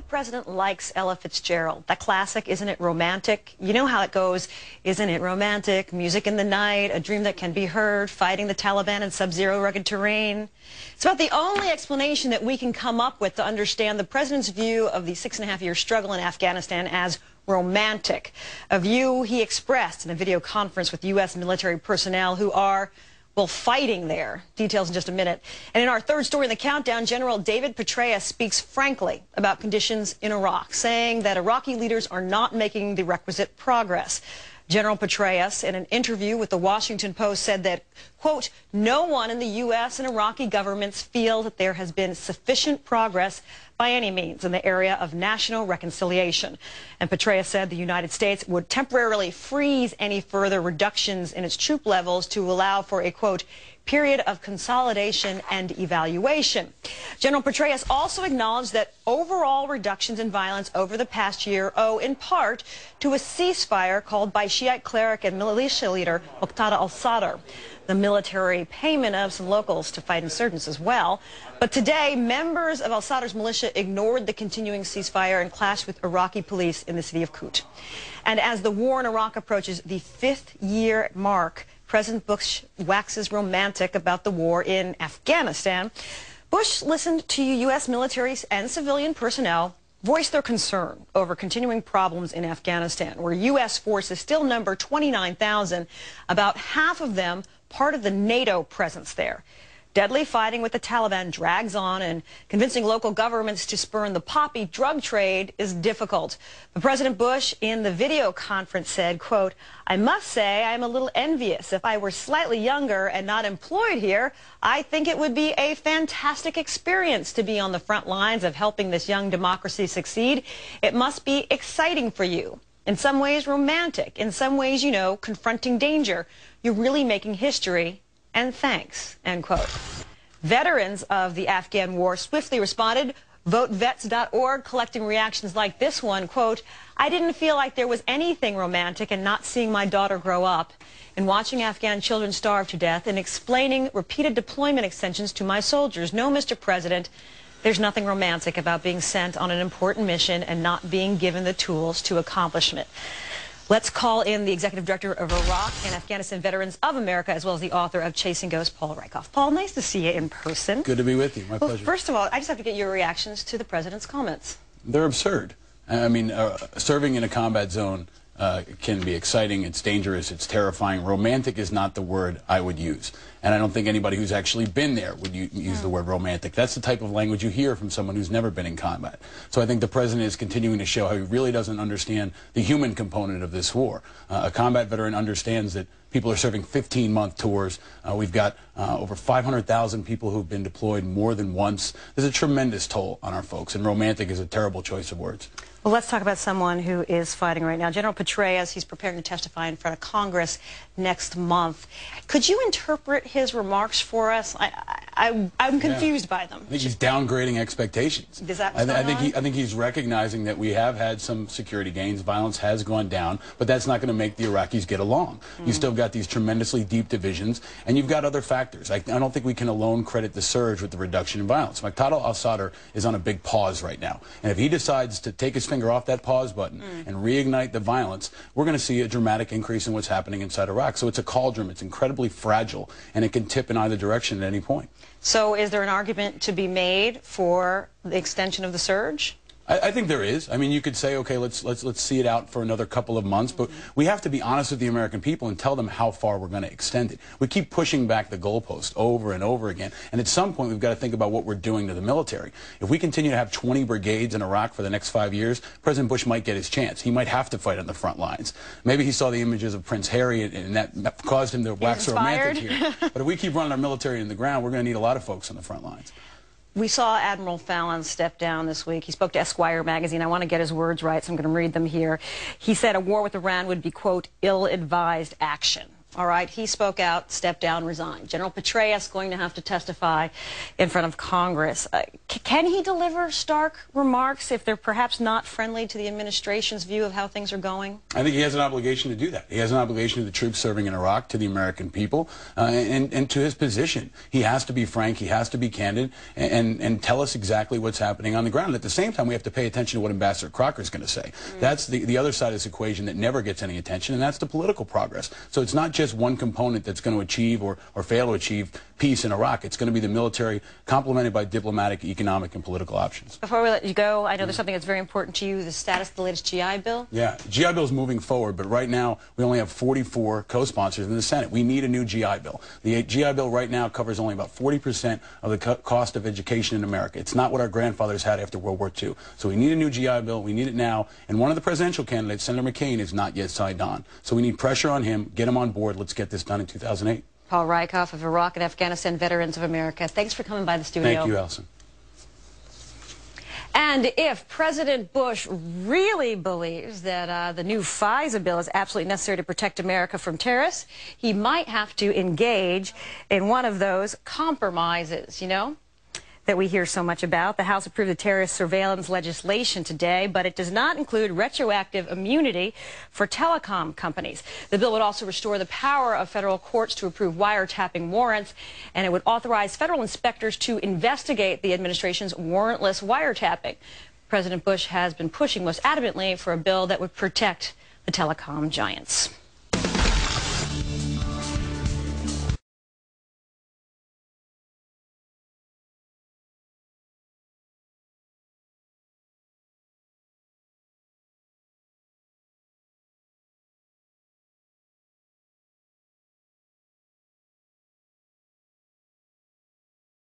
president likes Ella Fitzgerald. That classic, Isn't It Romantic? You know how it goes. Isn't it romantic? Music in the night, a dream that can be heard, fighting the Taliban in sub-zero rugged terrain. It's about the only explanation that we can come up with to understand the president's view of the 6.5-year struggle in Afghanistan as romantic, a view he expressed in a video conference with U.S. military personnel who are, well, fighting there. Details in just a minute. And in our third story in the countdown, General David Petraeus speaks frankly about conditions in Iraq, saying that Iraqi leaders are not making the requisite progress. General Petraeus, in an interview with the Washington Post, said that, quote, no one in the U.S. and Iraqi governments feel that there has been sufficient progress by any means in the area of national reconciliation. And Petraeus said the United States would temporarily freeze any further reductions in its troop levels to allow for a, quote, period of consolidation and evaluation. General Petraeus also acknowledged that overall reductions in violence over the past year owe in part to a ceasefire called by Shiite cleric and militia leader Muqtada al-Sadr, the military payment of some locals to fight insurgents as well. But today, members of al-Sadr's militia ignored the continuing ceasefire and clashed with Iraqi police in the city of Kut. And as the war in Iraq approaches the 5th year mark, President Bush waxes romantic about the war in Afghanistan. Bush listened to U.S. military and civilian personnel voice their concern over continuing problems in Afghanistan, where U.S. forces still number 29,000, about half of them part of the NATO presence there. Deadly fighting with the Taliban drags on, and convincing local governments to spurn the poppy drug trade is difficult. But President Bush, in the video conference, said, quote, I must say I'm a little envious. If I were slightly younger and not employed here, I think it would be a fantastic experience to be on the front lines of helping this young democracy succeed. It must be exciting for you. In some ways romantic, in some ways, you know, confronting danger. You're really making history. And thanks, end quote. Veterans of the Afghan war swiftly responded. VoteVets.org collecting reactions like this one, quote, I didn't feel like there was anything romantic in not seeing my daughter grow up, in watching Afghan children starve to death, and explaining repeated deployment extensions to my soldiers. No, Mr. President, there's nothing romantic about being sent on an important mission and not being given the tools to accomplish it. Let's call in the Executive Director of Iraq and Afghanistan Veterans of America, as well as the author of Chasing Ghosts, Paul Rieckhoff. Paul, nice to see you in person. Good to be with you. My pleasure. First of all, I just have to get your reactions to the President's comments. They're absurd. I mean, serving in a combat zone can be exciting, it's dangerous, it's terrifying. Romantic is not the word I would use. And I don't think anybody who's actually been there would use the word romantic. That's the type of language you hear from someone who's never been in combat. So I think the President is continuing to show how he really doesn't understand the human component of this war. A combat veteran understands that people are serving 15-month tours. We've got over 500,000 people who've been deployed more than once. There's a tremendous toll on our folks, and romantic is a terrible choice of words. Well, let's talk about someone who is fighting right now. General Petraeus, he's preparing to testify in front of Congress next month. Could you interpret his remarks for us? I'm confused by them. I think he's downgrading expectations. Is that what's going on? I think he's recognizing that we have had some security gains. Violence has gone down, but that's not going to make the Iraqis get along. You still got these tremendously deep divisions, and you've got other factors. I don't think we can alone credit the surge with the reduction in violence. Muqtada al-Sadr is on a big pause right now, and if he decides to take his finger off that pause button and reignite the violence, we're going to see a dramatic increase in what's happening inside Iraq. So it's a cauldron. It's incredibly fragile, and it can tip in either direction at any point. So is there an argument to be made for the extension of the surge? I think there is. I mean, you could say, okay, let's see it out for another couple of months, but we have to be honest with the American people and tell them how far we're going to extend it. We keep pushing back the goalpost over and over again, and at some point we've got to think about what we're doing to the military. If we continue to have 20 brigades in Iraq for the next 5 years, President Bush might get his chance. He might have to fight on the front lines. Maybe he saw the images of Prince Harry, and that caused him to wax romantic here. But if we keep running our military in the ground, we're going to need a lot of folks on the front lines. We saw Admiral Fallon step down this week. He spoke to Esquire magazine. I want to get his words right, so I'm going to read them here. He said a war with Iran would be, quote, ill-advised action. All right, he spoke out, stepped down, resigned. General Petraeus going to have to testify in front of Congress. Can he deliver stark remarks if they're perhaps not friendly to the administration's view of how things are going? I think he has an obligation to do that. He has an obligation to the troops serving in Iraq, to the American people, and to his position. He has to be frank, he has to be candid, and tell us exactly what's happening on the ground. At the same time, we have to pay attention to what Ambassador Crocker is going to say. That's the other side of this equation that never gets any attention, and that's the political progress. So it's not just one component that's going to achieve or fail to achieve peace in Iraq. It's going to be the military complemented by diplomatic, economic, and political options. Before we let you go, I know there's something that's very important to you, the status of the latest GI Bill. Yeah, GI Bill is moving forward, but right now we only have 44 co-sponsors in the Senate. We need a new GI Bill. The GI Bill right now covers only about 40% of the cost of education in America. It's not what our grandfathers had after World War II. So we need a new GI Bill. We need it now. And one of the presidential candidates, Senator McCain, is not yet signed on. So we need pressure on him, get him on board. Let's get this done in 2008. Paul Rieckhoff of Iraq and Afghanistan Veterans of America, thanks for coming by the studio. Thank you, Alison. And if President Bush really believes that the new FISA bill is absolutely necessary to protect America from terrorists, he might have to engage in one of those compromises, you know, that we hear so much about. The House approved the terrorist surveillance legislation today, but it does not include retroactive immunity for telecom companies. The bill would also restore the power of federal courts to approve wiretapping warrants, and it would authorize federal inspectors to investigate the administration's warrantless wiretapping. President Bush has been pushing most adamantly for a bill that would protect the telecom giants.